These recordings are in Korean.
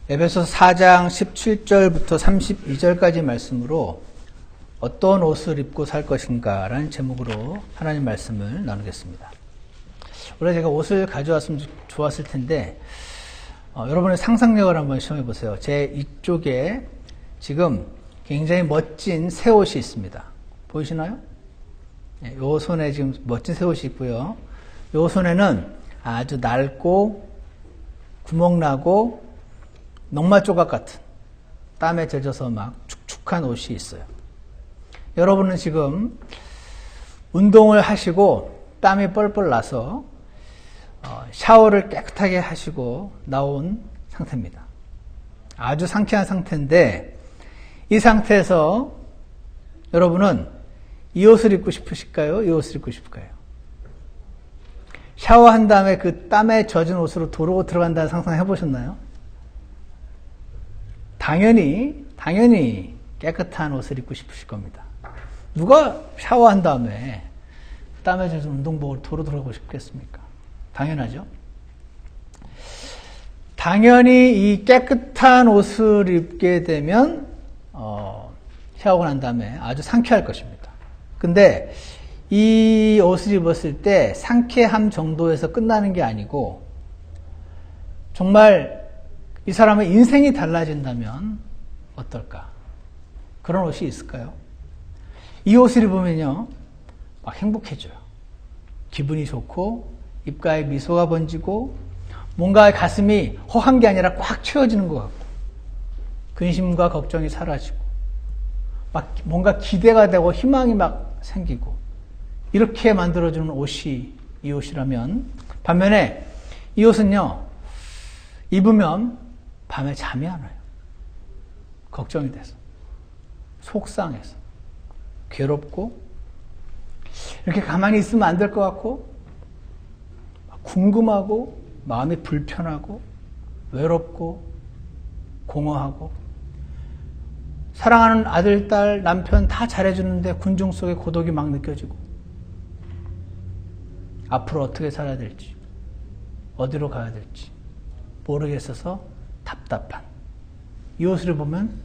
에베소서 4장 17절부터 32절까지 말씀으로 어떤 옷을 입고 살 것인가 라는 제목으로 하나님 말씀을 나누겠습니다. 원래 제가 옷을 가져왔으면 좋았을 텐데 여러분의 상상력을 한번 시험해 보세요. 제 이쪽에 지금 굉장히 멋진 새 옷이 있습니다. 보이시나요? 요 손에 지금 멋진 새 옷이 있고요. 요 손에는 아주 낡고 구멍나고 녹말 조각 같은 땀에 젖어서 막 축축한 옷이 있어요. 여러분은 지금 운동을 하시고 땀이 뻘뻘 나서 샤워를 깨끗하게 하시고 나온 상태입니다. 아주 상쾌한 상태인데 이 상태에서 여러분은 이 옷을 입고 싶으실까요? 이 옷을 입고 싶을까요? 샤워한 다음에 그 땀에 젖은 옷으로 도로 들어간다는 상상 해보셨나요? 당연히 깨끗한 옷을 입고 싶으실 겁니다. 누가 샤워한 다음에 땀에 젖은 운동복으로 도로 들어가고 싶겠습니까? 당연하죠. 당연히 이 깨끗한 옷을 입게 되면 샤워가 난 다음에 아주 상쾌할 것입니다. 근데 이 옷을 입었을 때 상쾌함 정도에서 끝나는 게 아니고 정말 이 사람의 인생이 달라진다면 어떨까? 그런 옷이 있을까요? 이 옷을 입으면요, 막 행복해져요. 기분이 좋고, 입가에 미소가 번지고, 뭔가 가슴이 허한 게 아니라 꽉 채워지는 것 같고, 근심과 걱정이 사라지고, 막 뭔가 기대가 되고 희망이 막 생기고, 이렇게 만들어주는 옷이 이 옷이라면, 반면에 이 옷은요, 입으면 밤에 잠이 안 와요. 걱정이 돼서, 속상해서, 괴롭고, 이렇게 가만히 있으면 안 될 것 같고, 궁금하고, 마음이 불편하고, 외롭고, 공허하고, 사랑하는 아들, 딸, 남편 다 잘해주는데 군중 속에 고독이 막 느껴지고, 앞으로 어떻게 살아야 될지, 어디로 가야 될지 모르겠어서 답답한 이 옷을 보면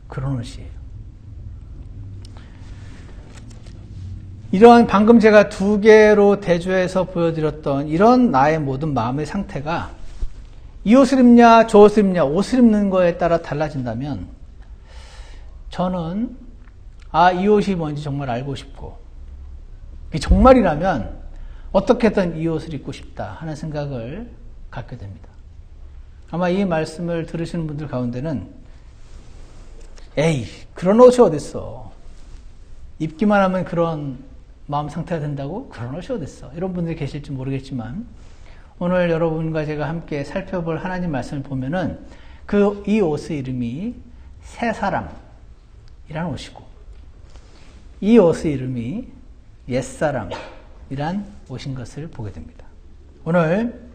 그런 옷이에요. 이러한 방금 제가 두 개로 대조해서 보여드렸던 이런 나의 모든 마음의 상태가 이 옷을 입냐 저 옷을 입냐 옷을 입는 거에 따라 달라진다면 저는 이 옷이 뭔지 정말 알고 싶고 이게 정말이라면 어떻게든 이 옷을 입고 싶다 하는 생각을 갖게 됩니다. 아마 이 말씀을 들으시는 분들 가운데는 에이 그런 옷이 어딨어, 입기만 하면 그런 마음 상태가 된다고? 그런 옷이 어딨어, 이런 분들이 계실지 모르겠지만 오늘 여러분과 제가 함께 살펴볼 하나님 말씀을 보면은 이 옷의 이름이 새 사람이라는 옷이고 이 옷의 이름이 옛사람이란 옷인 것을 보게 됩니다. 오늘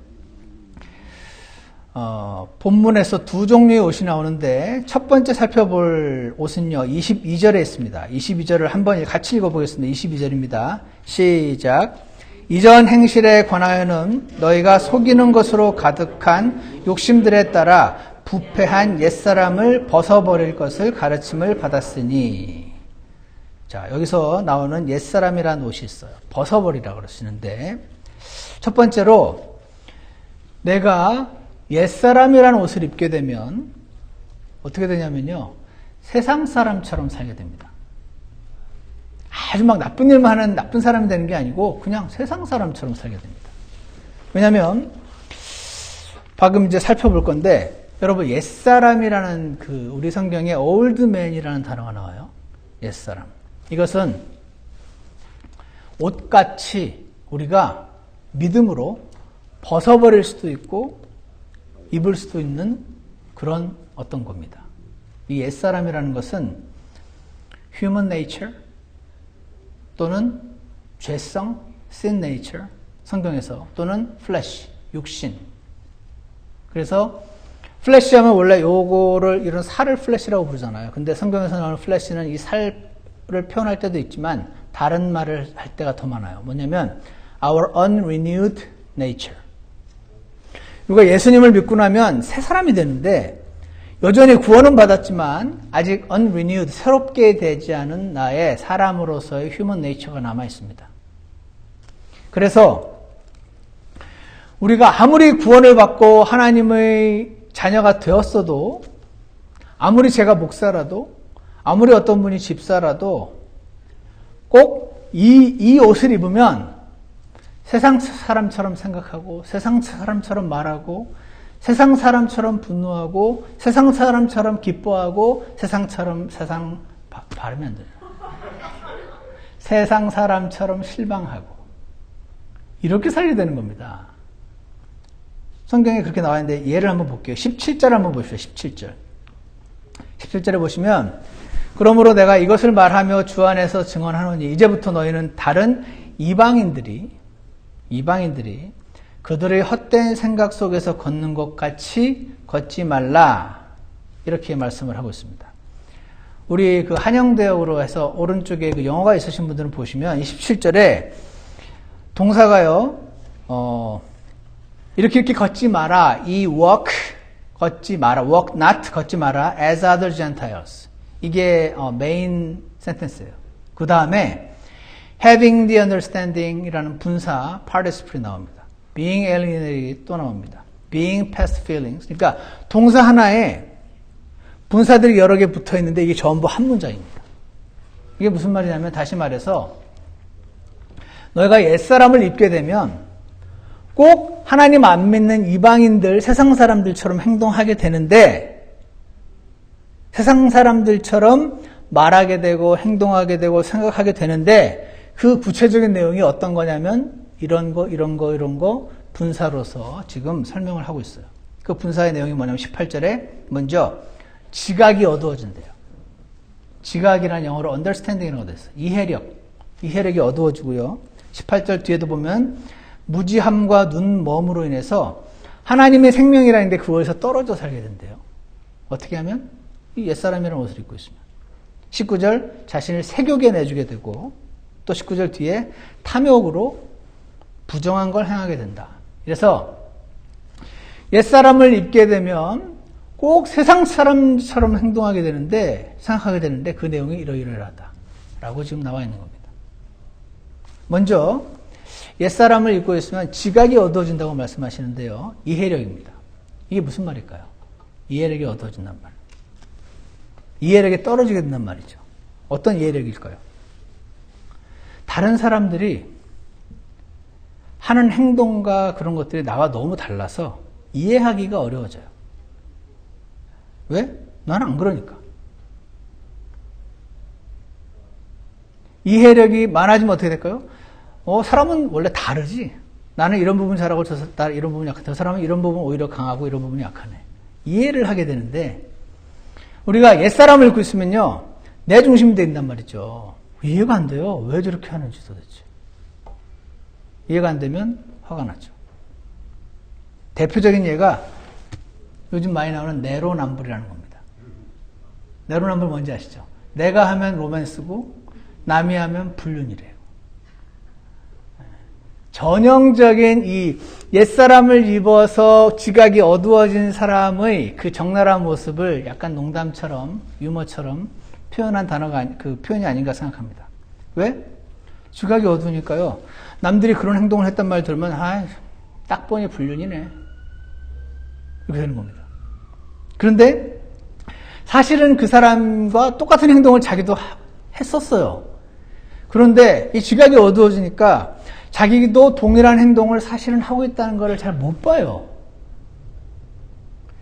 본문에서 두 종류의 옷이 나오는데 첫 번째 살펴볼 옷은요 22절에 있습니다. 22절을 한번 같이 읽어보겠습니다. 22절입니다. 시작. 이전 행실에 관하여는 너희가 속이는 것으로 가득한 욕심들에 따라 부패한 옛사람을 벗어버릴 것을 가르침을 받았으니. 자, 여기서 나오는 옛사람이라는 옷이 있어요. 벗어버리라고 그러시는데 첫 번째로 내가 옛사람이라는 옷을 입게 되면 어떻게 되냐면요, 세상 사람처럼 살게 됩니다. 아주 막 나쁜 일만 하는 나쁜 사람이 되는 게 아니고 그냥 세상 사람처럼 살게 됩니다. 왜냐하면 방금 이제 살펴볼 건데 여러분 옛사람이라는 우리 성경에 old man이라는 단어가 나와요. 옛사람. 이것은 옷같이 우리가 믿음으로 벗어버릴 수도 있고 입을 수도 있는 그런 어떤 겁니다. 이 옛사람이라는 것은 human nature 또는 죄성, sin nature, 성경에서 또는 flesh, 육신. 그래서 flesh 하면 원래 요거를 이런 살을 flesh라고 부르잖아요. 근데 성경에서 나오는 flesh는 이 살을 표현할 때도 있지만 다른 말을 할 때가 더 많아요. 뭐냐면 our unrenewed nature. 우리가 예수님을 믿고 나면 새 사람이 되는데 여전히 구원은 받았지만 아직 unrenewed, 새롭게 되지 않은 나의 사람으로서의 human nature가 남아 있습니다. 그래서 우리가 아무리 구원을 받고 하나님의 자녀가 되었어도, 아무리 제가 목사라도, 아무리 어떤 분이 집사라도 꼭 이 옷을 입으면 세상 사람처럼 생각하고, 세상 사람처럼 말하고, 세상 사람처럼 분노하고, 세상 사람처럼 기뻐하고, 세상 발음이 안 돼요. 세상 사람처럼 실망하고, 이렇게 살게 되는 겁니다. 성경에 그렇게 나와 있는데 예를 한번 볼게요. 17절 한번 보십시오. 17절. 17절에 보시면, 그러므로 내가 이것을 말하며 주 안에서 증언하노니 이제부터 너희는 다른 이방인들이 그들의 헛된 생각 속에서 걷는 것 같이 걷지 말라, 이렇게 말씀을 하고 있습니다. 우리 그 한영대역으로 해서 오른쪽에 그 영어가 있으신 분들은 보시면 27절에 동사가요, 이렇게 걷지 마라. 이 walk 걷지 마라. walk not 걷지 마라. as other Gentiles. 이게 메인 센텐스예요. 그 다음에 having the understanding 이라는 분사 participle이 나옵니다. being alienated 또 나옵니다. being past feelings. 그러니까 동사 하나에 분사들이 여러 개 붙어 있는데 이게 전부 한 문장입니다. 이게 무슨 말이냐면, 다시 말해서 너희가 옛사람을 입게 되면 꼭 하나님 안 믿는 이방인들, 세상 사람들처럼 행동하게 되는데, 세상 사람들처럼 말하게 되고 행동하게 되고 생각하게 되는데, 그 구체적인 내용이 어떤 거냐면 이런 거 분사로서 지금 설명을 하고 있어요. 그 분사의 내용이 뭐냐면 18절에 먼저 지각이 어두워진대요. 지각이라는 영어로 understanding이라고 되어 있어요. 이해력이 어두워지고요. 18절 뒤에도 보면 무지함과 눈멈으로 인해서 하나님의 생명이라는 게 그거에서 떨어져 살게 된대요. 어떻게 하면? 이 옛사람이라는 옷을 입고 있으면. 19절 자신을 세욕에 내주게 되고, 또 19절 뒤에 탐욕으로 부정한 걸 행하게 된다. 그래서 옛사람을 입게 되면 꼭 세상 사람처럼 행동하게 되는데, 생각하게 되는데 그 내용이 이러이러하다 라고 지금 나와 있는 겁니다. 먼저 옛사람을 입고 있으면 지각이 어두워진다고 말씀하시는데요. 이해력입니다. 이게 무슨 말일까요? 이해력이 어두워진단 말. 이해력이 떨어지게 된단 말이죠. 어떤 이해력일까요? 다른 사람들이 하는 행동과 그런 것들이 나와 너무 달라서 이해하기가 어려워져요. 왜? 나는 안 그러니까. 이해력이 많아지면 어떻게 될까요? 사람은 원래 다르지. 나는 이런 부분 잘하고 이런 부분 약하다. 저 사람은 이런 부분 오히려 강하고 이런 부분이 약하네. 이해를 하게 되는데, 우리가 옛사람을 입고 있으면요, 내 중심이 된단 말이죠. 이해가 안 돼요. 왜 저렇게 하는지 도대체. 이해가 안 되면 화가 나죠. 대표적인 예가 요즘 많이 나오는 내로남불이라는 겁니다. 내로남불 뭔지 아시죠? 내가 하면 로맨스고 남이 하면 불륜이래요. 전형적인 이 옛사람을 입어서 지각이 어두워진 사람의 그 적나라한 모습을 약간 농담처럼, 유머처럼 표현한 단어가, 그 표현이 아닌가 생각합니다. 왜? 지각이 어두우니까요. 남들이 그런 행동을 했단 말 들으면, 딱 보니 불륜이네. 이렇게 되는 겁니다. 그런데 사실은 그 사람과 똑같은 행동을 자기도 했었어요. 그런데 이 지각이 어두워지니까 자기도 동일한 행동을 사실은 하고 있다는 걸 잘 못 봐요.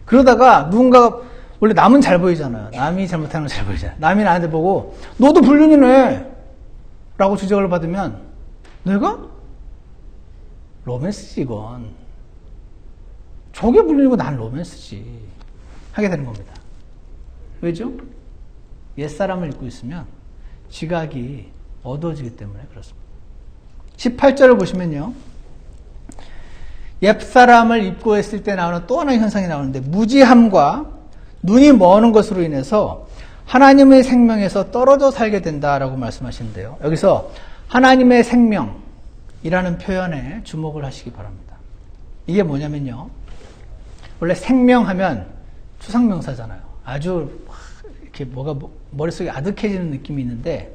그러다가 누군가가, 원래 남은 잘 보이잖아요. 남이 잘못하는 건 잘 보이잖아요. 남이 나한테 보고 너도 불륜이네 라고 지적을 받으면, 내가? 로맨스지 이건. 저게 불륜이고 난 로맨스지 하게 되는 겁니다. 왜죠? 옛사람을 입고 있으면 지각이 어두워지기 때문에 그렇습니다. 18절을 보시면요, 옛사람을 입고 있을 때 나오는 또 하나의 현상이 나오는데, 무지함과 눈이 머는 것으로 인해서 하나님의 생명에서 떨어져 살게 된다라고 말씀하시는데요. 여기서 하나님의 생명이라는 표현에 주목을 하시기 바랍니다. 이게 뭐냐면요, 원래 생명하면 추상명사잖아요. 아주 이렇게 뭐가 머릿속에 아득해지는 느낌이 있는데,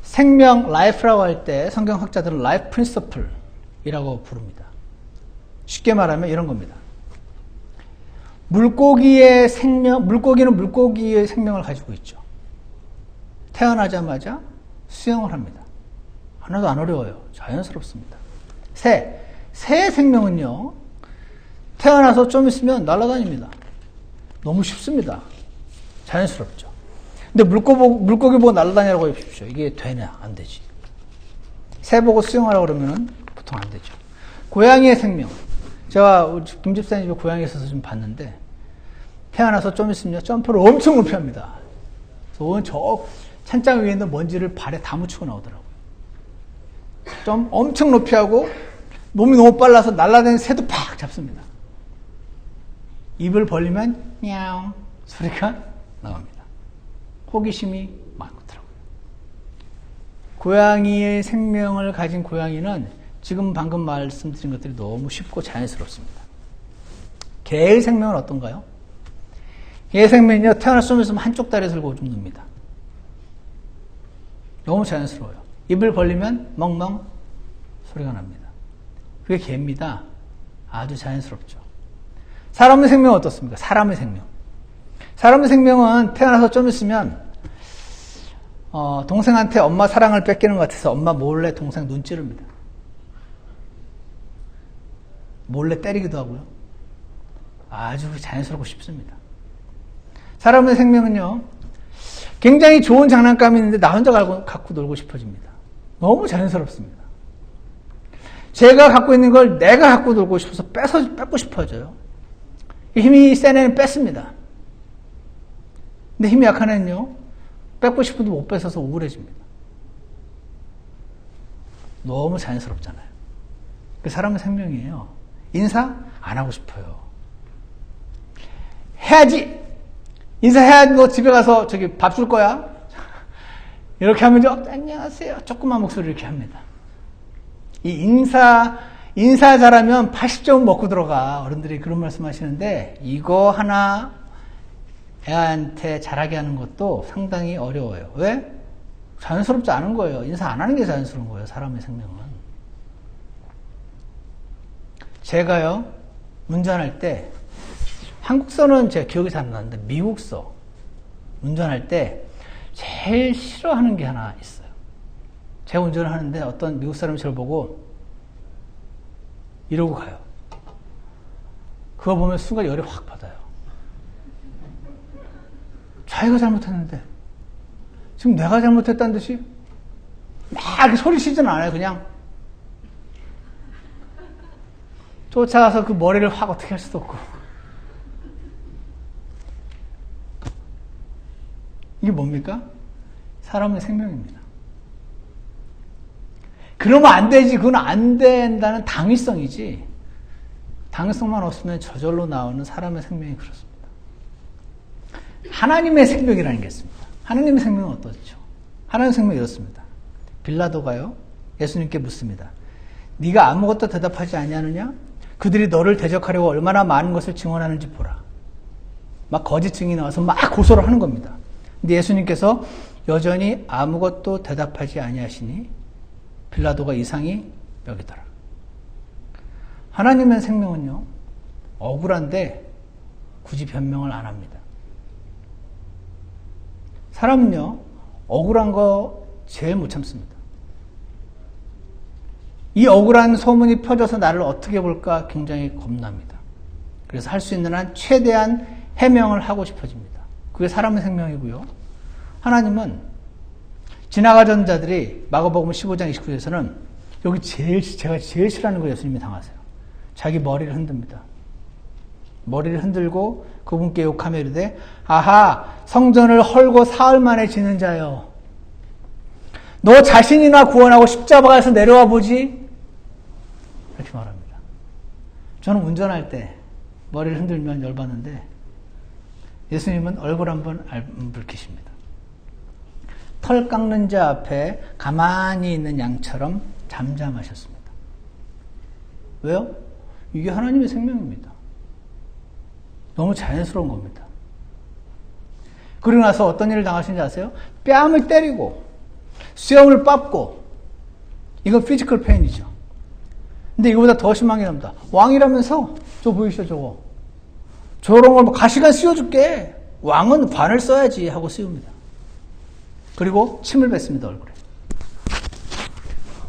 생명, life라고 할 때 성경학자들은 life principle이라고 부릅니다. 쉽게 말하면 이런 겁니다. 물고기의 생명, 물고기는 물고기의 생명을 가지고 있죠. 태어나자마자 수영을 합니다. 하나도 안 어려워요. 자연스럽습니다. 새의 생명은요, 태어나서 좀 있으면 날아다닙니다. 너무 쉽습니다. 자연스럽죠. 근데 물고기 보고 날아다니라고 해보십시오. 이게 되냐? 안 되지. 새 보고 수영하라고 그러면 보통 안 되죠. 고양이의 생명. 제가 김 집사님 집에 고양이 있어서 좀 봤는데, 태어나서 좀 있으면 점프를 엄청 높이 합니다. 그래서 저 찬장 위에 있는 먼지를 발에 다 묻히고 나오더라고요. 좀 엄청 높이 하고, 몸이 너무 빨라서 날아다니는 새도 팍 잡습니다. 입을 벌리면 냐옹 소리가 나옵니다. 호기심이 많더라고요. 고양이의 생명을 가진 고양이는 지금 방금 말씀드린 것들이 너무 쉽고 자연스럽습니다. 개의 생명은 어떤가요? 개의 생명은요, 태어나서 좀 있으면 한쪽 다리에서 들고 좀 눕니다. 너무 자연스러워요. 입을 벌리면 멍멍 소리가 납니다. 그게 개입니다. 아주 자연스럽죠. 사람의 생명은 어떻습니까? 사람의 생명. 사람의 생명은 태어나서 좀 있으면 동생한테 엄마 사랑을 뺏기는 것 같아서 엄마 몰래 동생 눈 찌릅니다. 몰래 때리기도 하고요. 아주 자연스럽고 쉽습니다. 사람의 생명은요, 굉장히 좋은 장난감이 있는데 나 혼자 갖고 놀고 싶어집니다. 너무 자연스럽습니다. 제가 갖고 있는 걸 내가 갖고 놀고 싶어서 뺏고 싶어져요. 힘이 센 애는 뺐습니다. 근데 힘이 약한 애는요, 뺏고 싶어도 못 뺏어서 우울해집니다. 너무 자연스럽잖아요. 그 사람의 생명이에요. 인사 안 하고 싶어요. 해야지. 인사해야지. 너 집에 가서 저기 밥 줄 거야. 이렇게 하면 안녕하세요. 조그만 목소리 이렇게 합니다. 이 인사 잘하면 80점 먹고 들어가. 어른들이 그런 말씀 하시는데, 이거 하나 애한테 잘하게 하는 것도 상당히 어려워요. 왜? 자연스럽지 않은 거예요. 인사 안 하는 게 자연스러운 거예요. 사람의 생명은. 제가요, 운전할 때, 한국서는 제가 기억이 잘 안 나는데, 미국서 운전할 때 제일 싫어하는 게 하나 있어요. 제가 운전을 하는데 어떤 미국 사람이 저를 보고 이러고 가요. 그거 보면 순간 열이 확 받아요. 자기가 잘못했는데, 지금 내가 잘못했다는 듯이 막 이렇게 소리치지는 않아요. 그냥 쫓아가서 그 머리를 확 어떻게 할 수도 없고. 이게 뭡니까? 사람의 생명입니다. 그러면 안 되지. 그건 안 된다는 당위성이지. 당위성만 없으면 저절로 나오는 사람의 생명이 그렇습니다. 하나님의 생명이라는 게 있습니다. 하나님의 생명은 어떻죠? 하나님의 생명이 이렇습니다. 빌라도가요, 예수님께 묻습니다. 네가 아무것도 대답하지 아니하느냐? 그들이 너를 대적하려고 얼마나 많은 것을 증언하는지 보라. 막 거짓 증인이 나와서 막 고소를 하는 겁니다. 근데 예수님께서 여전히 아무것도 대답하지 아니하시니 빌라도가 이상히 여기더라. 하나님의 생명은요, 억울한데 굳이 변명을 안 합니다. 사람은요, 억울한 거 제일 못 참습니다. 이 억울한 소문이 퍼져서 나를 어떻게 볼까 굉장히 겁납니다. 그래서 할 수 있는 한 최대한 해명을 하고 싶어집니다. 그게 사람의 생명이고요. 하나님은 지나가던 자들이 마가복음 15장 29절에서는 여기 제가 제일 싫어하는 거 예수님이 당하세요. 자기 머리를 흔듭니다. 머리를 흔들고 그분께 욕하며 이르되 아하 성전을 헐고 사흘 만에 지는 자여, 너 자신이나 구원하고 십자가에서 내려와 보지. 이렇게 말합니다. 저는 운전할 때 머리를 흔들면 열받는데 예수님은 얼굴 한번 안 붉히십니다. 털 깎는 자 앞에 가만히 있는 양처럼 잠잠하셨습니다. 왜요? 이게 하나님의 생명입니다. 너무 자연스러운 겁니다. 그러고 나서 어떤 일을 당하시는지 아세요? 뺨을 때리고 수염을 빻고, 이건 피지컬 페인이죠. 근데 이거보다 더 심한 게 납니다. 왕이라면서, 저거 보이시죠, 저거? 저런 걸 가시관 씌워줄게. 왕은 관을 써야지 하고 씌웁니다. 그리고 침을 뱉습니다, 얼굴에.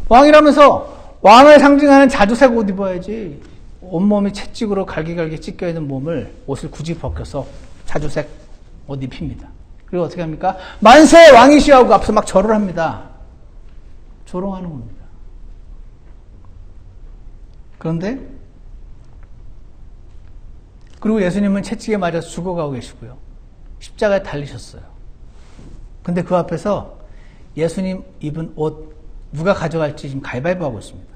왕이라면서 왕을 상징하는 자주색 옷 입어야지. 온몸이 채찍으로 갈기갈기 찢겨있는 옷을 굳이 벗겨서 자주색 옷 입힙니다. 그리고 어떻게 합니까? 만세 왕이시여 하고 앞서 막 절을 합니다. 조롱하는 겁니다. 그런데 그리고 예수님은 채찍에 맞아서 죽어가고 계시고요. 십자가에 달리셨어요. 근데 그 앞에서 예수님 입은 옷 누가 가져갈지 지금 가위바위보 하고 있습니다.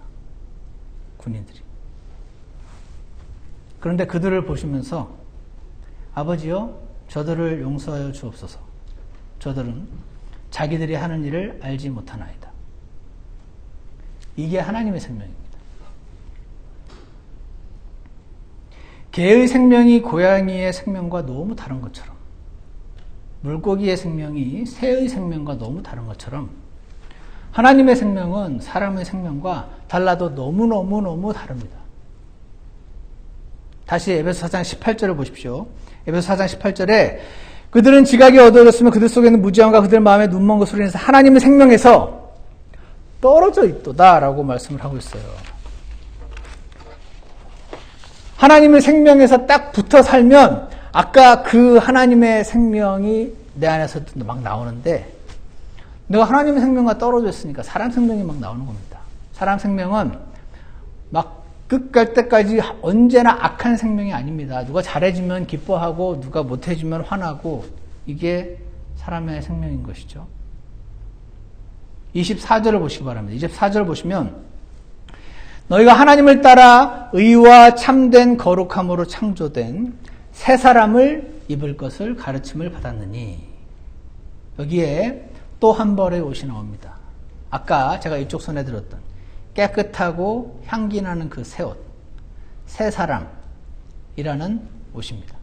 군인들이. 그런데 그들을 보시면서 아버지여 저들을 용서하여 주옵소서. 저들은 자기들이 하는 일을 알지 못하나이다. 이게 하나님의 생명입니다. 개의 생명이 고양이의 생명과 너무 다른 것처럼, 물고기의 생명이 새의 생명과 너무 다른 것처럼, 하나님의 생명은 사람의 생명과 달라도 너무너무너무 다릅니다. 다시 에베소 4장 18절을 보십시오. 에베소 4장 18절에 그들은 지각이 어두워졌으며 그들 속에 있는 무지함과 그들 마음에 눈먼 것으로 인해서 하나님의 생명에서 떨어져 있도다 라고 말씀을 하고 있어요. 하나님의 생명에서 딱 붙어 살면 아까 그 하나님의 생명이 내 안에서 막 나오는데, 내가 하나님의 생명과 떨어져 있으니까 사람 생명이 막 나오는 겁니다. 사람 생명은 막 끝 갈 때까지 언제나 악한 생명이 아닙니다. 누가 잘해주면 기뻐하고 누가 못해주면 화나고, 이게 사람의 생명인 것이죠. 24절을 보시기 바랍니다. 24절 보시면 너희가 하나님을 따라 의와 참된 거룩함으로 창조된 새 사람을 입을 것을 가르침을 받았느니, 여기에 또 한 벌의 옷이 나옵니다. 아까 제가 이쪽 손에 들었던 깨끗하고 향기 나는 그 새 옷, 새 사람이라는 옷입니다.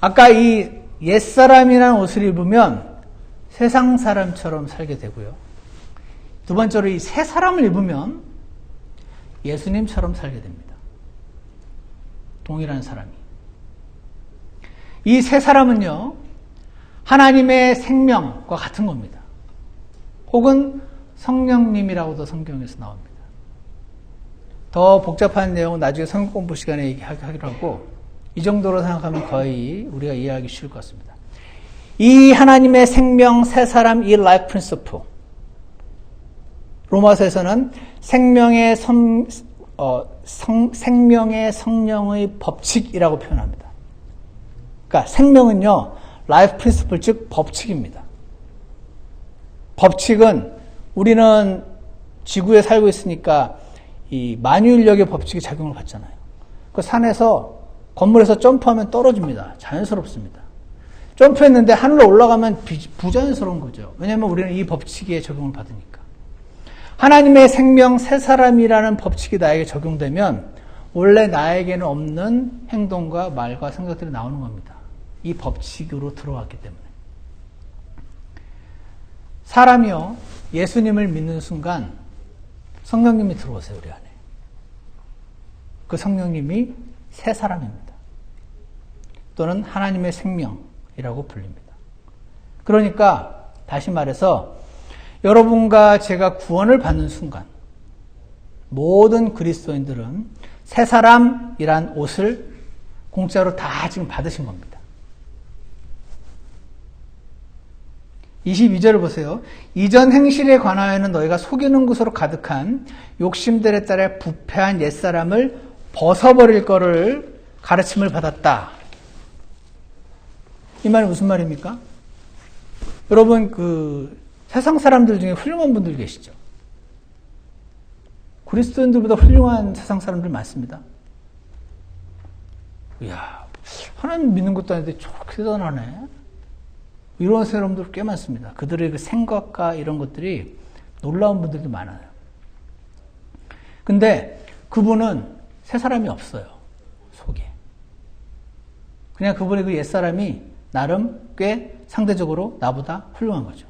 아까 이 옛사람이라는 옷을 입으면 세상 사람처럼 살게 되고요. 두 번째로 이 새 사람을 입으면 예수님처럼 살게 됩니다. 동일한 사람이. 이 새 사람은요, 하나님의 생명과 같은 겁니다. 혹은 성령님이라고도 성경에서 나옵니다. 더 복잡한 내용은 나중에 성경 공부 시간에 얘기하기로 하고, 이 정도로 생각하면 거의 우리가 이해하기 쉬울 것 같습니다. 이 하나님의 생명, 새 사람, 이 life principle. 로마서에서는 생명의 성령의 법칙이라고 표현합니다. 그러니까 생명은요, life principle, 즉 법칙입니다. 법칙은 우리는 지구에 살고 있으니까 이 만유인력의 법칙이 작용을 받잖아요. 그 산에서, 건물에서 점프하면 떨어집니다. 자연스럽습니다. 점프했는데 하늘로 올라가면 부자연스러운 거죠. 왜냐하면 우리는 이 법칙에 적용을 받으니까. 하나님의 생명 새 사람이라는 법칙이 나에게 적용되면 원래 나에게는 없는 행동과 말과 생각들이 나오는 겁니다. 이 법칙으로 들어왔기 때문에. 사람이요, 예수님을 믿는 순간 성령님이 들어오세요, 우리 안에. 그 성령님이 새 사람입니다. 또는 하나님의 생명이라고 불립니다. 그러니까 다시 말해서 여러분과 제가 구원을 받는 순간 모든 그리스도인들은 새 사람이란 옷을 공짜로 다 지금 받으신 겁니다. 22절을 보세요. 이전 행실에 관하여는 너희가 속이는 것으로 가득한 욕심들에 따라 부패한 옛사람을 벗어버릴 거를 가르침을 받았다. 이 말은 무슨 말입니까? 여러분, 세상 사람들 중에 훌륭한 분들 계시죠? 그리스도인들보다 훌륭한 세상 사람들 많습니다. 이야, 하나님 믿는 것도 아닌데 저렇게 대단하네. 이런 사람들 꽤 많습니다. 그들의 그 생각과 이런 것들이 놀라운 분들도 많아요. 근데 그분은 새 사람이 없어요, 속에. 그냥 그분의 그 옛사람이 나름 꽤 상대적으로 나보다 훌륭한 거죠.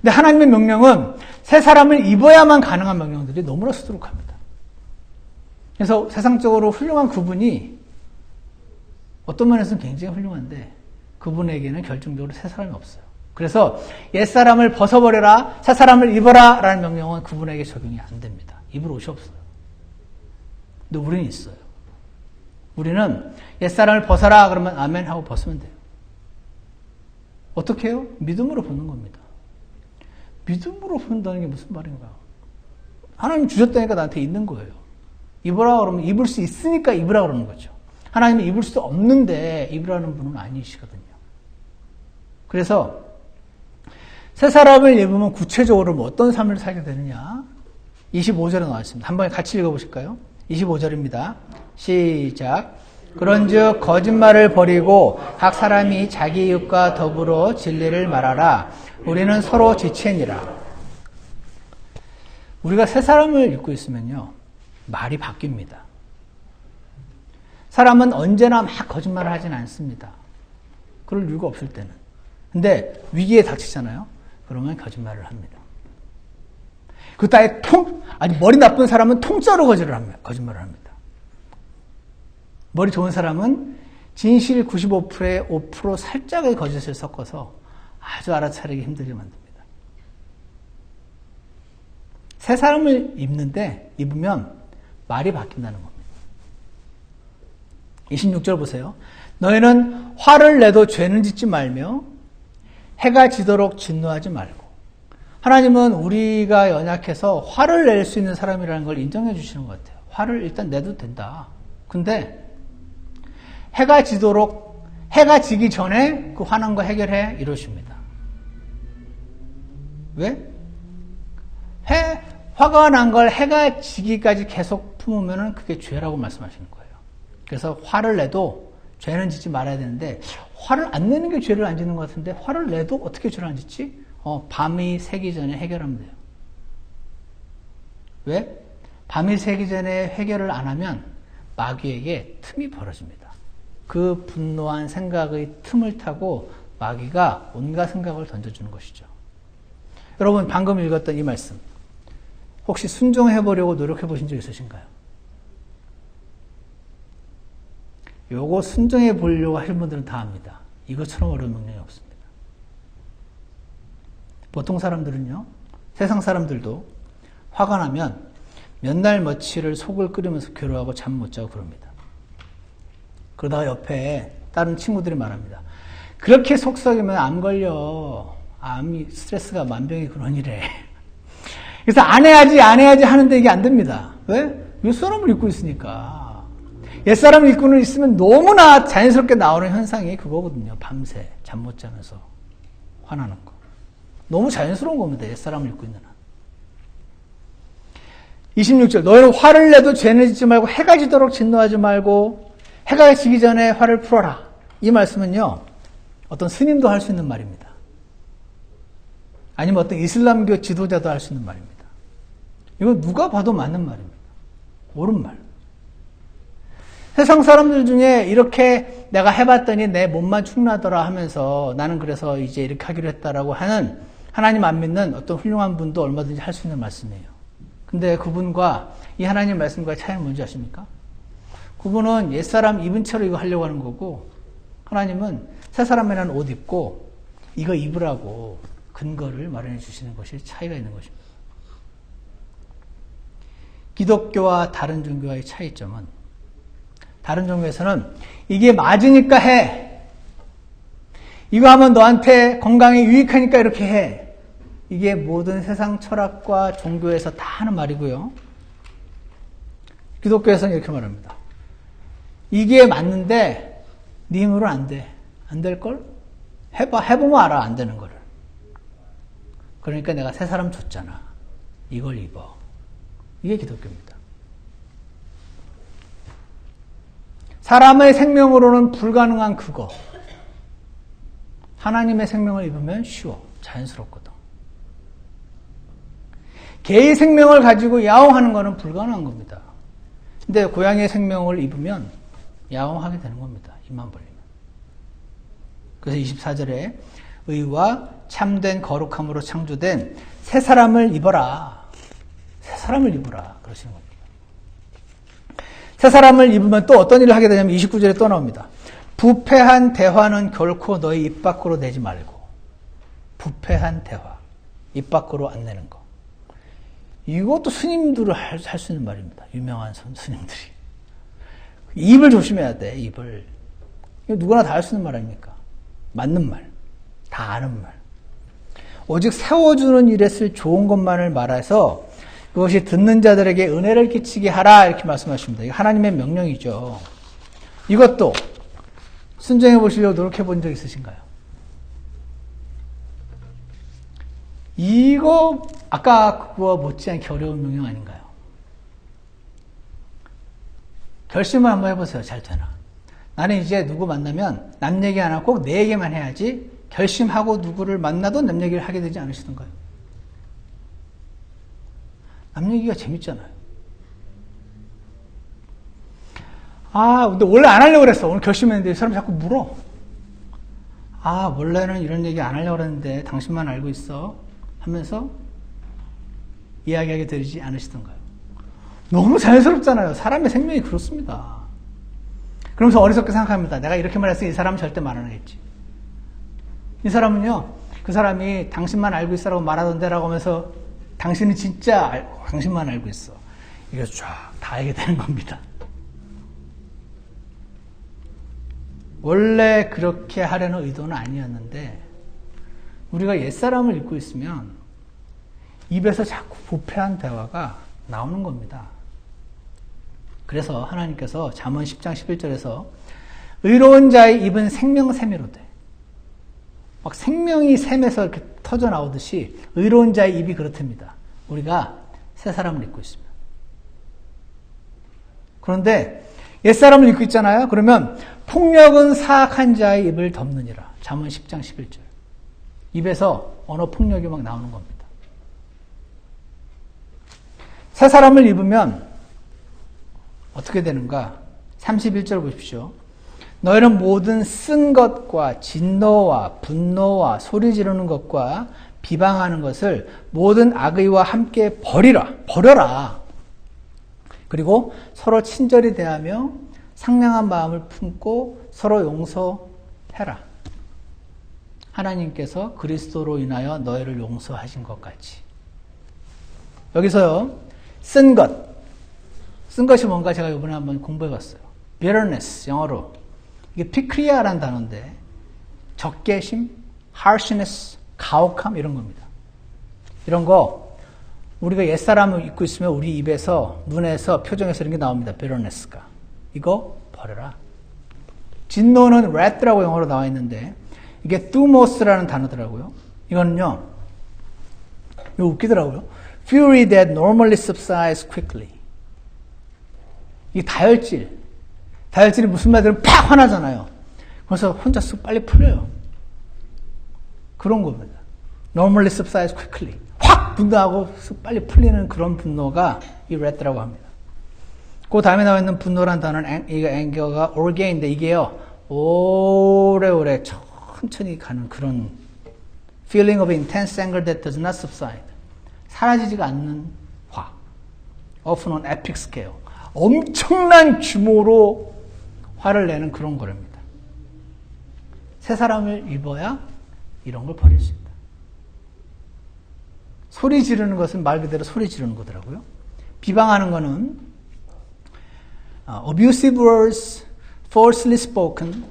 근데 하나님의 명령은 새 사람을 입어야만 가능한 명령들이 너무나 수두룩합니다. 그래서 세상적으로 훌륭한 그분이 어떤 면에서는 굉장히 훌륭한데 그분에게는 결정적으로 새 사람이 없어요. 그래서 옛사람을 벗어버려라, 새 사람을 입어라 라는 명령은 그분에게 적용이 안 됩니다. 입을 옷이 없어요. 근데 우리는 있어요. 우리는 옛사람을 벗어라 그러면 아멘 하고 벗으면 돼요. 어떻게 해요? 믿음으로 벗는 겁니다. 믿음으로 벗는다는 게 무슨 말인가? 하나님 주셨다니까 나한테 있는 거예요. 입으라 그러면 입을 수 있으니까 입으라 그러는 거죠. 하나님은 입을 수 없는데 입으라는 분은 아니시거든요. 그래서 새 사람을 입으면 구체적으로 뭐 어떤 삶을 살게 되느냐? 25절에 나와 있습니다. 한번 같이 읽어보실까요? 25절입니다. 시작. 그런즉 거짓말을 버리고 각 사람이 자기 이웃과 더불어 진리를 말하라. 우리는 서로 지체니라. 우리가 새 사람을 입고 있으면요, 말이 바뀝니다. 사람은 언제나 막 거짓말을 하진 않습니다. 그럴 이유가 없을 때는. 근데 위기에 닥치잖아요. 그러면 거짓말을 합니다. 그 따위 아니 머리 나쁜 사람은 통짜로 거짓말을 합니다. 머리 좋은 사람은 진실 95%에 5% 살짝의 거짓을 섞어서 아주 알아차리기 힘들게 만듭니다. 새 사람을 입으면 말이 바뀐다는 겁니다. 26절 보세요. 너희는 화를 내도 죄는 짓지 말며 해가 지도록 진노하지 말고. 하나님은 우리가 연약해서 화를 낼 수 있는 사람이라는 걸 인정해 주시는 것 같아요. 화를 일단 내도 된다. 근데 해가 지기 전에 그 화난 거 해결해 이러십니다. 왜? 화가 난 걸 해가 지기까지 계속 품으면 그게 죄라고 말씀하시는 거예요. 그래서 화를 내도 죄는 짓지 말아야 되는데 화를 안 내는 게 죄를 안 짓는 것 같은데 화를 내도 어떻게 죄를 안 짓지? 밤이 새기 전에 해결하면 돼요. 왜? 밤이 새기 전에 해결을 안 하면 마귀에게 틈이 벌어집니다. 그 분노한 생각의 틈을 타고 마귀가 온갖 생각을 던져주는 것이죠. 여러분 방금 읽었던 이 말씀 혹시 순종해보려고 노력해보신 적 있으신가요? 요거 순종해보려고 하신 분들은 다 압니다. 이것처럼 어려운 명령이 없습니다. 보통 사람들은요, 세상 사람들도 화가 나면 몇 날 며칠을 속을 끓이면서 괴로워하고 잠 못 자고 그럽니다. 그러다가 옆에 다른 친구들이 말합니다. 그렇게 속 썩이면 암 걸려. 암이 스트레스가 만병이 근원이래. 그래서 안 해야지 하는데 이게 안 됩니다. 왜? 옛사람을 입고 있으니까. 옛사람을 입고는 있으면 너무나 자연스럽게 나오는 현상이 그거거든요. 밤새 잠 못 자면서 화나는 거. 너무 자연스러운 겁니다. 옛사람을 입고 있는 한. 26절 너희는 화를 내도 죄는 짓지 말고 해가 지도록 진노하지 말고 해가 지기 전에 화를 풀어라. 이 말씀은요. 어떤 스님도 할 수 있는 말입니다. 아니면 어떤 이슬람교 지도자도 할 수 있는 말입니다. 이건 누가 봐도 맞는 말입니다. 옳은 말. 세상 사람들 중에 이렇게 내가 해봤더니 내 몸만 축나더라 하면서 나는 그래서 이제 이렇게 하기로 했다라고 하는 하나님 안 믿는 어떤 훌륭한 분도 얼마든지 할 수 있는 말씀이에요. 근데 그분과 이 하나님 말씀과의 차이는 뭔지 아십니까? 그분은 옛사람 입은 채로 이거 하려고 하는 거고 하나님은 새사람이라는 옷 입고 이거 입으라고 근거를 마련해 주시는 것이 차이가 있는 것입니다. 기독교와 다른 종교와의 차이점은 다른 종교에서는 이게 맞으니까 해. 이거 하면 너한테 건강에 유익하니까 이렇게 해. 이게 모든 세상 철학과 종교에서 다 하는 말이고요. 기독교에서는 이렇게 말합니다. 이게 맞는데 네 힘으로는 안 돼. 안 될걸? 해보면 알아. 안 되는 거를. 그러니까 내가 새 사람 줬잖아. 이걸 입어. 이게 기독교입니다. 사람의 생명으로는 불가능한 그거. 하나님의 생명을 입으면 쉬워. 자연스럽거든. 개의 생명을 가지고 야옹하는 것은 불가능한 겁니다. 근데 고양이의 생명을 입으면 야옹하게 되는 겁니다. 입만 벌리면. 그래서 24절에 의와 참된 거룩함으로 창조된 새 사람을 입어라. 새 사람을 입어라. 그러시는 겁니다. 새 사람을 입으면 또 어떤 일을 하게 되냐면 29절에 또 나옵니다. 부패한 대화는 결코 너희 입 밖으로 내지 말고. 부패한 대화. 입 밖으로 안 내는 거. 이것도 스님들을 할 수 있는 말입니다. 유명한 스님들이. 입을 조심해야 돼, 입을. 이거 누구나 다 할 수 있는 말 아닙니까? 맞는 말. 다 아는 말. 오직 세워주는 일에 쓸 좋은 것만을 말해서 그것이 듣는 자들에게 은혜를 끼치게 하라. 이렇게 말씀하십니다. 이거 하나님의 명령이죠. 이것도 순종해 보시려고 노력해 본 적 있으신가요? 이거 아까 그거와 못지않게 어려운 명령 아닌가요? 결심을 한번 해보세요. 잘 되나? 나는 이제 누구 만나면 남 얘기 안 하고 꼭 내 얘기만 해야지. 결심하고 누구를 만나도 남 얘기를 하게 되지 않으시던가요? 남 얘기가 재밌잖아요. 근데 원래 안 하려고 그랬어. 오늘 결심했는데 이 사람이 자꾸 물어. 원래는 이런 얘기 안 하려고 그랬는데 당신만 알고 있어. 하면서 이야기하게 되지 않으시던가요? 너무 자연스럽잖아요. 사람의 생명이 그렇습니다. 그러면서 어리석게 생각합니다. 내가 이렇게 말했으니 이 사람은 절대 말 안 하겠지. 이 사람은요, 그 사람이 당신만 알고 있어라고 말하던데라고 하면서 당신은 진짜 당신만 알고 있어. 이거 쫙 다 알게 되는 겁니다. 원래 그렇게 하려는 의도는 아니었는데 우리가 옛사람을 입고 있으면 입에서 자꾸 부패한 대화가 나오는 겁니다. 그래서 하나님께서 잠언 10장 11절에서 의로운 자의 입은 생명샘이로 돼. 막 생명이 샘에서 이렇게 터져 나오듯이 의로운 자의 입이 그렇답니다. 우리가 새 사람을 입고 있으면. 그런데 옛사람을 입고 있잖아요. 그러면 폭력은 사악한 자의 입을 덮느니라. 잠언 10장 11절. 입에서 언어 폭력이 막 나오는 겁니다. 새 사람을 입으면 어떻게 되는가? 31절 보십시오. 너희는 모든 쓴 것과 진노와 분노와 소리 지르는 것과 비방하는 것을 모든 악의와 함께 버려라. 그리고 서로 친절히 대하며 상냥한 마음을 품고 서로 용서해라. 하나님께서 그리스도로 인하여 너희를 용서하신 것 같이. 여기서요, 쓴 것이 뭔가 제가 이번에 한번 공부해 봤어요. bitterness, 영어로. 이게 피크리아라는 단어인데, 적개심, harshness, 가혹함, 이런 겁니다. 이런 거, 우리가 옛사람을 입고 있으면 우리 입에서, 눈에서, 표정에서 이런 게 나옵니다. bitterness가. 이거 버려라. 진노는 wrath라고 영어로 나와 있는데, 이게 thumos라는 단어더라고요. 이거는요, 이거 웃기더라고요. Fury that normally subsides quickly. 이 다혈질이 무슨 말들은 팍 화나잖아요. 그래서 혼자 쓱 빨리 풀려요. 그런 겁니다. Normally subsides quickly. 확 분노하고 쓱 빨리 풀리는 그런 분노가 이 wrath라고 합니다. 그 다음에 나와 있는 분노란 단어는 이거 anger가 orgain인데 이게요, 오래오래 천천히 가는 그런 feeling of intense anger that does not subside. 사라지지가 않는 화. often on epic scale. 엄청난 규모로 화를 내는 그런 거랍니다. 새 사람을 입어야 이런 걸 버릴 수 있다. 소리 지르는 것은 말 그대로 소리 지르는 거더라고요. 비방하는 거는 abusive words, falsely spoken.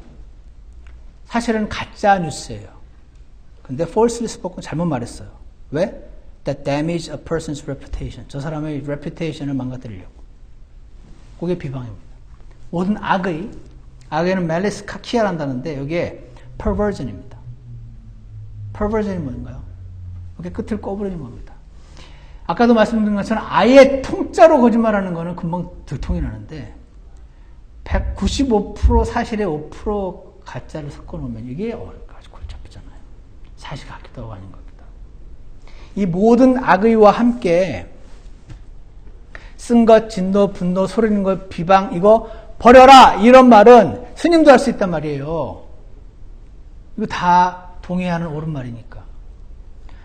사실은 가짜 뉴스예요. 근데 falsely spoken 잘못 말했어요. 왜? That damage a person's reputation. 저 사람의 reputation을 망가뜨리려고. 그게 비방입니다. 모든 악에는 malice 카키아란다는데 여기에 perversion입니다. perversion이 뭔가요? 이렇게 끝을 꼬부리는 겁니다. 아까도 말씀드린 것처럼 아예 통짜로 거짓말하는 거는 금방 들통이 나는데 195% 사실에 5% 가짜를 섞어놓으면 이게 아주 골치 아프잖아요. 사실 같기도 하고 아닌 겁니다. 이 모든 악의와 함께 쓴 것, 진노, 분노, 소리는 것, 비방 이거 버려라 이런 말은 스님도 할 수 있단 말이에요. 이거 다 동의하는 옳은 말이니까.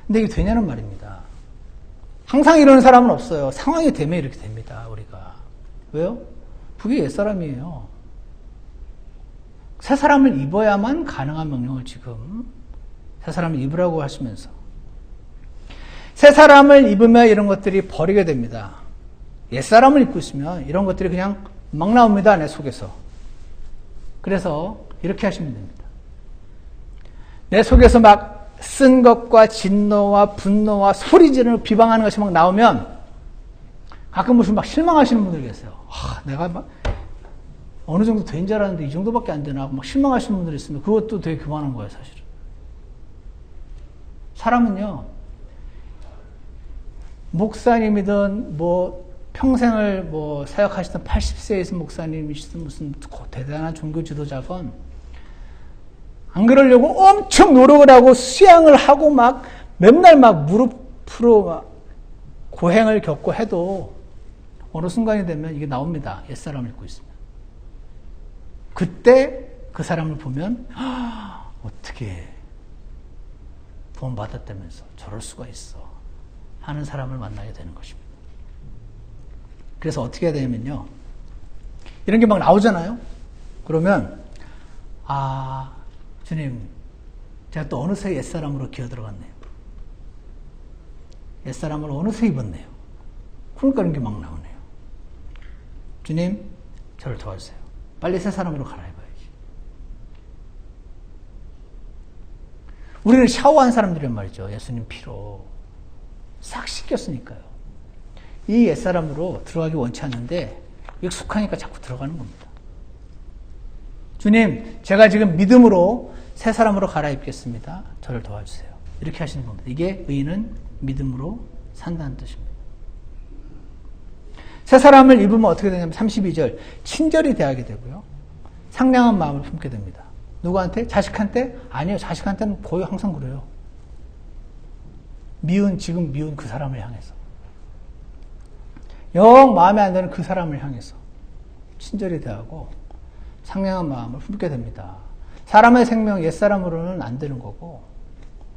근데 이게 되냐는 말입니다. 항상 이러는 사람은 없어요. 상황이 되면 이렇게 됩니다. 우리가. 왜요? 그게 옛사람이에요. 새 사람을 입어야만 가능한 명령을 지금 새 사람을 입으라고 하시면서 새 사람을 입으면 이런 것들이 버리게 됩니다. 옛사람을 입고 있으면 이런 것들이 그냥 막 나옵니다. 내 속에서. 그래서 이렇게 하시면 됩니다. 내 속에서 막 쓴 것과 진노와 분노와 소리 지르는 비방하는 것이 막 나오면 가끔 무슨 막 실망하시는 분들 계세요. 내가 막 어느 정도 된 줄 알았는데 이 정도밖에 안 되나 하고 막 실망하시는 분들이 있으면 그것도 되게 그만한 거예요, 사실은. 사람은요, 목사님이든 평생을 사역하시던 80세이신 목사님이시든 무슨 대단한 종교 지도자건 안 그러려고 엄청 노력을 하고 수양을 하고 막 맨날 막 무릎으로 막 고행을 겪고 해도 어느 순간이 되면 이게 나옵니다. 옛사람을 입고 있으면. 그때 그 사람을 보면 어떻게 돈 받았다면서 저럴 수가 있어 하는 사람을 만나게 되는 것입니다. 그래서 어떻게 해야 되냐면요. 이런 게 막 나오잖아요. 그러면 주님, 제가 또 어느새 옛사람으로 기어들어갔네요. 옛사람을 어느새 입었네요. 그러니까 이런 게 막 나오네요. 주님, 저를 도와주세요. 빨리 새 사람으로 갈아입어야지. 우리는 샤워한 사람들이란 말이죠. 예수님 피로. 싹 씻겼으니까요. 이 옛사람으로 들어가기 원치 않는데 익숙하니까 자꾸 들어가는 겁니다. 주님, 제가 지금 믿음으로 새 사람으로 갈아입겠습니다. 저를 도와주세요. 이렇게 하시는 겁니다. 이게 의인은 믿음으로 산다는 뜻입니다. 새 사람을 입으면 어떻게 되냐면 32절 친절히 대하게 되고요. 상냥한 마음을 품게 됩니다. 누구한테? 자식한테? 아니요. 자식한테는 거의 항상 그래요. 지금 미운 그 사람을 향해서. 영 마음에 안 드는 그 사람을 향해서 친절히 대하고 상냥한 마음을 품게 됩니다. 사람의 생명, 옛사람으로는 안 되는 거고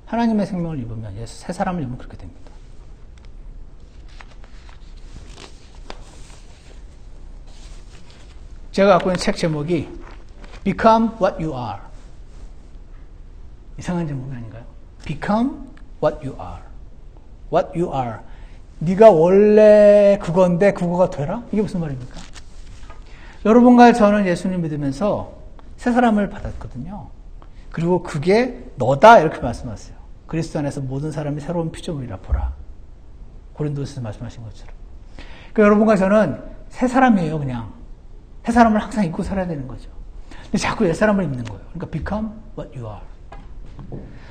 하나님의 생명을 입으면, 새 사람을 입으면 그렇게 됩니다. 제가 갖고 있는 책 제목이 Become What You Are. 이상한 제목이 아닌가요? Become What You Are. What You Are. 네가 원래 그건데 그거가 되라? 이게 무슨 말입니까? 여러분과 저는 예수님 믿으면서 새 사람을 받았거든요. 그리고 그게 너다 이렇게 말씀하세요. 그리스도 안에서 모든 사람이 새로운 피조물이라 보라. 고린도서에서 말씀하신 것처럼. 그러니까 여러분과 저는 새 사람이에요. 그냥. 새 사람을 항상 입고 살아야 되는 거죠. 근데 자꾸 옛 사람을 입는 거예요. 그러니까 become what you are.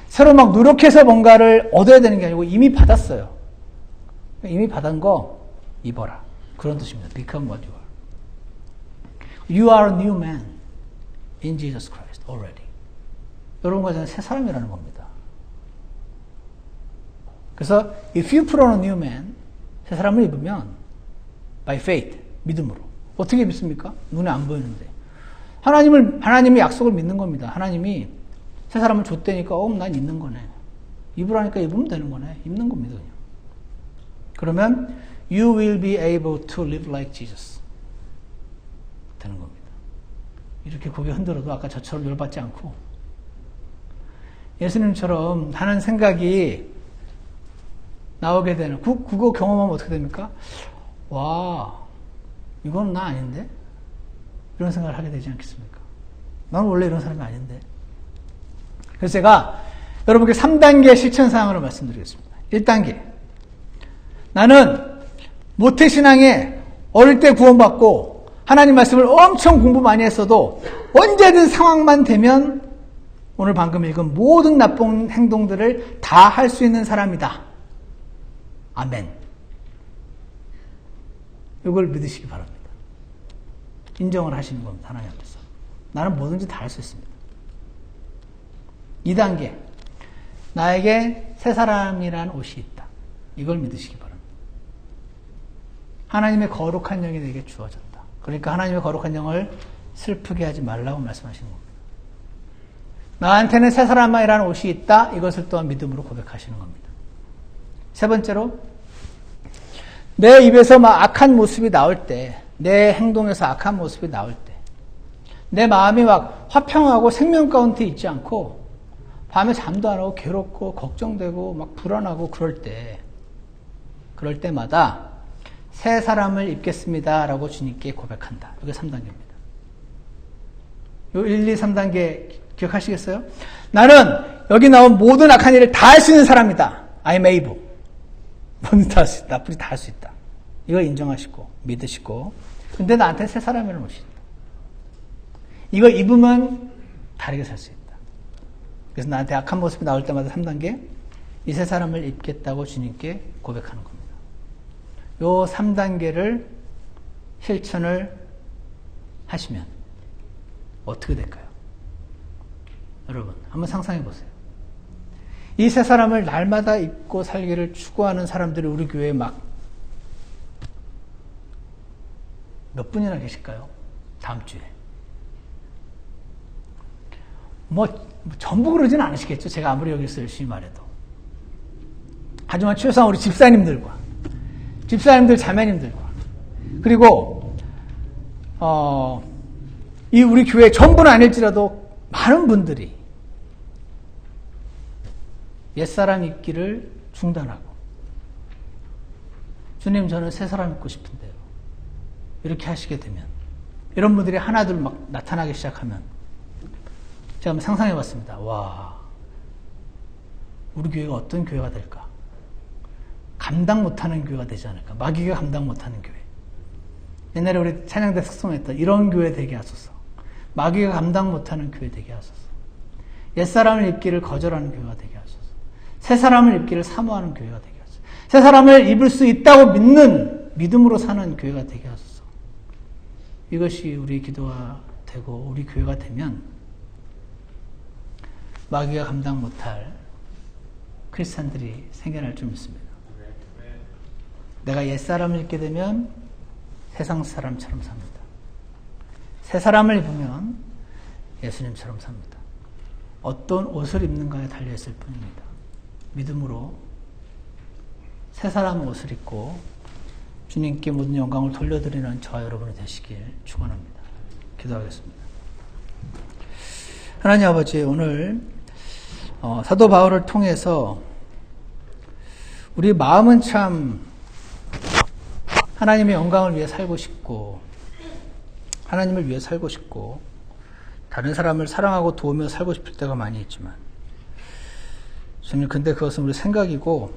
새로 막 노력해서 뭔가를 얻어야 되는 게 아니고 이미 받았어요. 이미 받은 거 입어라. 그런 뜻입니다. Become what you are. You are a new man in Jesus Christ already. 여러분과 저는 새 사람이라는 겁니다. 그래서 if you put on a new man, 새 사람을 입으면 by faith, 믿음으로. 어떻게 믿습니까? 눈에 안 보이는데. 하나님의 약속을 믿는 겁니다. 하나님이 새 사람을 줬다니까 난 입는 거네. 입으라니까 입으면 되는 거네. 입는 겁니다. 그냥. 그러면 you will be able to live like Jesus. 되는 겁니다. 이렇게 고개 흔들어도 아까 저처럼 열받지 않고 예수님처럼 하는 생각이 나오게 되는 그거 경험하면 어떻게 됩니까? 와, 이건 나 아닌데? 이런 생각을 하게 되지 않겠습니까? 나는 원래 이런 사람이 아닌데. 그래서 제가 여러분께 3단계 실천 사항으로 말씀드리겠습니다. 1단계. 나는 모태신앙에 어릴 때 구원받고 하나님 말씀을 엄청 공부 많이 했어도 언제든 상황만 되면 오늘 방금 읽은 모든 나쁜 행동들을 다 할 수 있는 사람이다. 아멘. 이걸 믿으시기 바랍니다. 인정을 하시는 겁니다. 하나님 앞에서. 나는 뭐든지 다 할 수 있습니다. 2단계. 나에게 새 사람이라는 옷이 있다. 이걸 믿으시기 바랍니다. 하나님의 거룩한 영이 내게 주어졌다. 그러니까 하나님의 거룩한 영을 슬프게 하지 말라고 말씀하시는 겁니다. 나한테는 새 사람이라는 옷이 있다. 이것을 또한 믿음으로 고백하시는 겁니다. 세 번째로, 내 입에서 막 악한 모습이 나올 때, 내 행동에서 악한 모습이 나올 때, 내 마음이 막 화평하고 생명 가운데 있지 않고 밤에 잠도 안 오고 괴롭고 걱정되고 막 불안하고 그럴 때마다 새 사람을 입겠습니다 라고 주님께 고백한다. 이게 3단계입니다. 요 1, 2, 3단계 기억하시겠어요? 나는 여기 나온 모든 악한 일을 다 할 수 있는 사람이다. I'm able. 뭐든 다 할 수 있다. 나쁘지 다 할 수 있다. 이걸 인정하시고 믿으시고, 근데 나한테 새 사람이라는 옷이 있다. 이거 입으면 다르게 살 수 있다. 그래서 나한테 악한 모습이 나올 때마다 3단계, 이 새 사람을 입겠다고 주님께 고백하는 겁니다. 요 3단계를 실천을 하시면 어떻게 될까요? 여러분, 한번 상상해 보세요. 이 새 사람을 날마다 입고 살기를 추구하는 사람들이 우리 교회에 막 몇 분이나 계실까요? 다음 주에. 전부 그러진 않으시겠죠. 제가 아무리 여기서 열심히 말해도. 하지만 최소한 우리 집사님들, 자매님들과, 그리고, 이 우리 교회 전부는 아닐지라도 많은 분들이 옛사람 입기를 중단하고, 주님, 저는 새 사람 입고 싶은데요. 이렇게 하시게 되면, 이런 분들이 하나둘 막 나타나기 시작하면, 제가 한번 상상해 봤습니다. 와, 우리 교회가 어떤 교회가 될까? 감당 못하는 교회가 되지 않을까? 마귀가 감당 못하는 교회. 옛날에 우리 찬양대 특송했던 이런 교회 되게 하소서. 마귀가 감당 못하는 교회 되게 하소서. 옛사람을 입기를 거절하는 교회가 되게 하소서. 새 사람을 입기를 사모하는 교회가 되게 하소서. 새 사람을 입을 수 있다고 믿는, 믿음으로 사는 교회가 되게 하소서. 이것이 우리 기도가 되고 우리 교회가 되면 마귀가 감당 못할 크리스찬들이 생겨날 줄 믿습니다. 내가 옛사람을 입게 되면 세상 사람처럼 삽니다. 새 사람을 입으면 예수님처럼 삽니다. 어떤 옷을 입는가에 달려있을 뿐입니다. 믿음으로 새 사람 옷을 입고 주님께 모든 영광을 돌려드리는 저와 여러분이 되시길 축원합니다. 기도하겠습니다. 하나님 아버지, 오늘 사도 바울을 통해서 우리 마음은 참 하나님의 영광을 위해 살고 싶고, 하나님을 위해 살고 싶고, 다른 사람을 사랑하고 도우며 살고 싶을 때가 많이 있지만, 주님, 근데 그것은 우리 생각이고,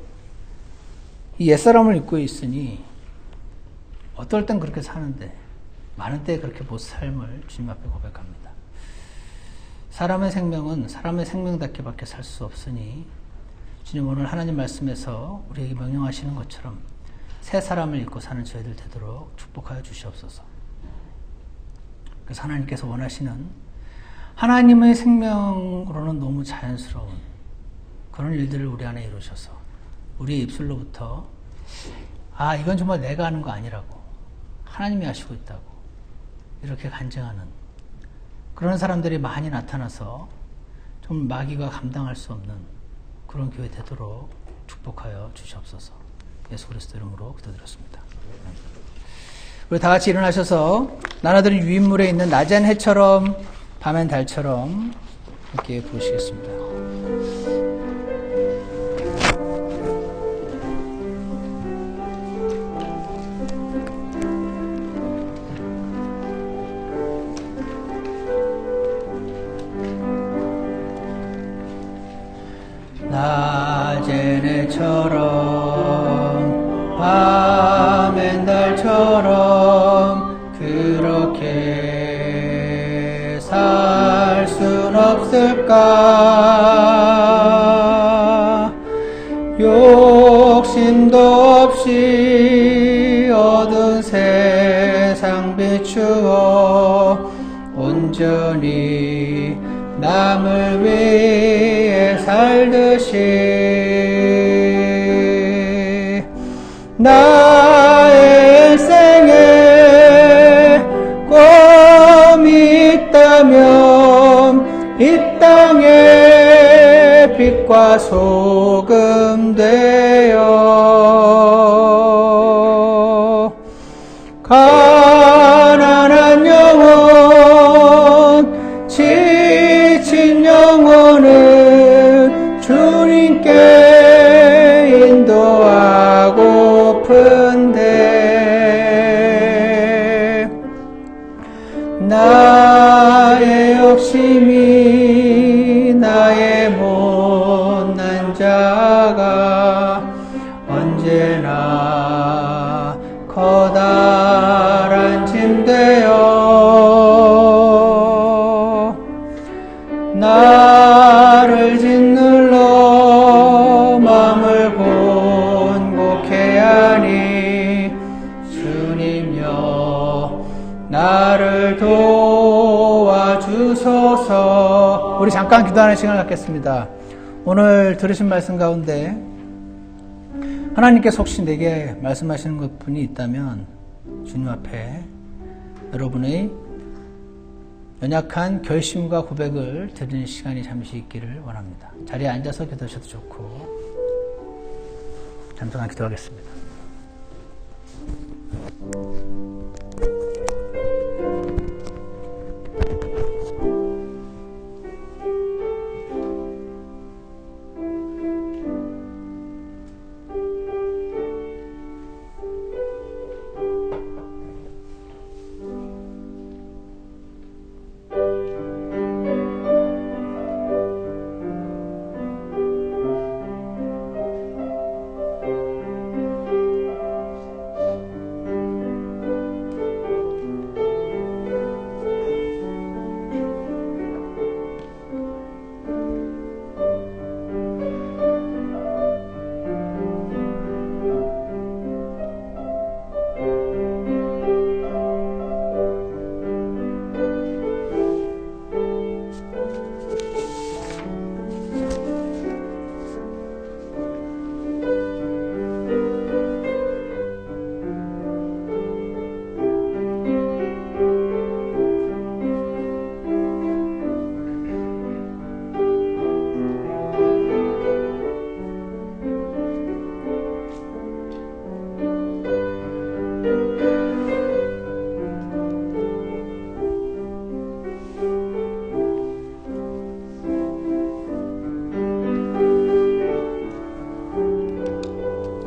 이 옛사람을 입고 있으니, 어떨 땐 그렇게 사는데, 많은 때 그렇게 못 삶을 주님 앞에 고백합니다. 사람의 생명은 사람의 생명답게 밖에 살 수 없으니, 주님, 오늘 하나님 말씀에서 우리에게 명령하시는 것처럼 새 사람을 입고 사는 저희들 되도록 축복하여 주시옵소서. 그래서 하나님께서 원하시는 하나님의 생명으로는 너무 자연스러운 그런 일들을 우리 안에 이루셔서 우리의 입술로부터 이건 정말 내가 하는 거 아니라고, 하나님이 하시고 있다고 이렇게 간증하는 그런 사람들이 많이 나타나서 좀 마귀가 감당할 수 없는 그런 교회 되도록 축복하여 주시옵소서. 예수 그리스도 이름으로 기도드렸습니다. 우리 다 같이 일어나셔서 나눠드린 유인물에 있는 낮엔 해처럼 밤엔 달처럼 함께 부르시겠습니다. 낮엔 해처럼 밤엔 달처럼 그렇게 살 순 없을까? 욕심도 없이 얻은 세상 비추어 온전히 남을 위해 살듯이 나의 인생에 이 땅의 빛과 소금 되어 가난한 영혼 지친 영혼을 주님께 인도하고픈데 나의 욕심이 나의 못난 자가 언제나 커다란 짐 되어 나를 짓눌러 맘을 곤곡해 하니 주님여 나를 도와주소서. 우리 잠깐 기도하는 시간을 갖겠습니다. 오늘 들으신 말씀 가운데 하나님께서 혹시 내게 말씀하시는 것 분이 있다면 주님 앞에 여러분의 연약한 결심과 고백을 드리는 시간이 잠시 있기를 원합니다. 자리에 앉아서 기도하셔도 좋고 잠깐 기도하겠습니다.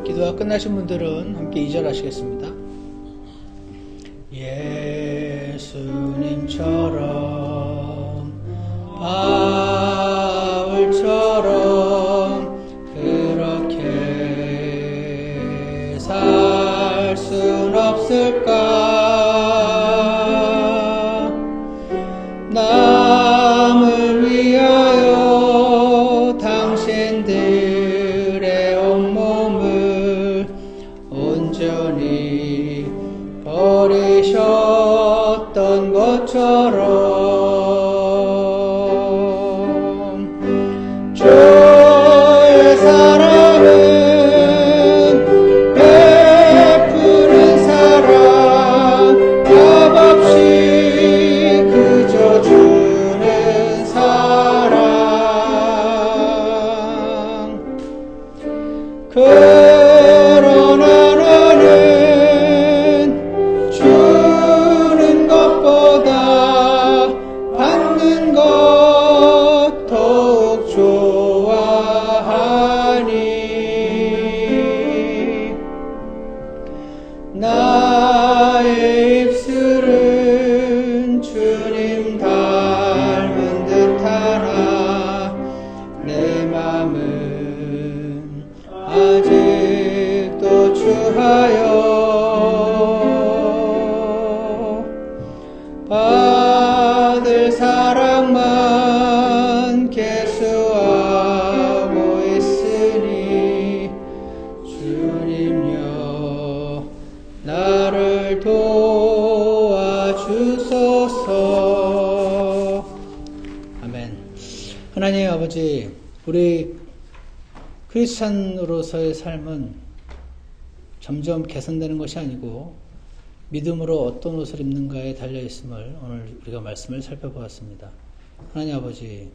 기도가 끝나신 분들은 함께 2절 하시겠습니다. 예수님처럼 바울처럼 그렇게 살 순 없을까? 남을 위하여 당신들의 온몸을 온전히 버리셨던 것처럼 주의 사랑은 베푸는 사랑 값없이 그저 주는 사랑 그러나 나는 주는 것보다 받는 것 더욱 좋아하니 나의 입술은 주님 닮은 듯하나 내 맘은 아직도 추하여 받을 사랑만 계수하고 있으니 주님여 나를 도와주소서. 아멘. 하나님 아버지, 우리 크리스찬으로서의 삶은 점점 개선되는 것이 아니고 믿음으로 어떤 옷을 입는가에 달려있음을 오늘 우리가 말씀을 살펴보았습니다. 하나님 아버지,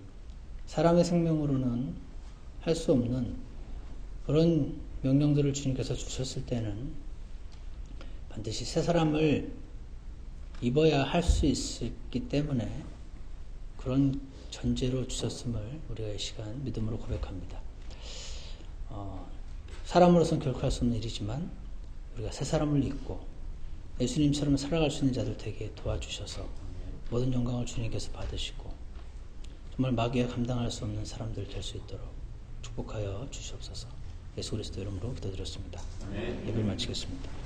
사람의 생명으로는 할 수 없는 그런 명령들을 주님께서 주셨을 때는 반드시 새 사람을 입어야 할 수 있기 때문에 그런 전제로 주셨음을 우리가 이 시간 믿음으로 고백합니다. 사람으로서는 결코 할 수 없는 일이지만 우리가 새 사람을 입고 예수님처럼 살아갈 수 있는 자들 되게 도와주셔서 모든 영광을 주님께서 받으시고 정말 마귀가 감당할 수 없는 사람들 될 수 있도록 축복하여 주시옵소서. 예수 그리스도 이름으로 기도드렸습니다. 예배를 마치겠습니다.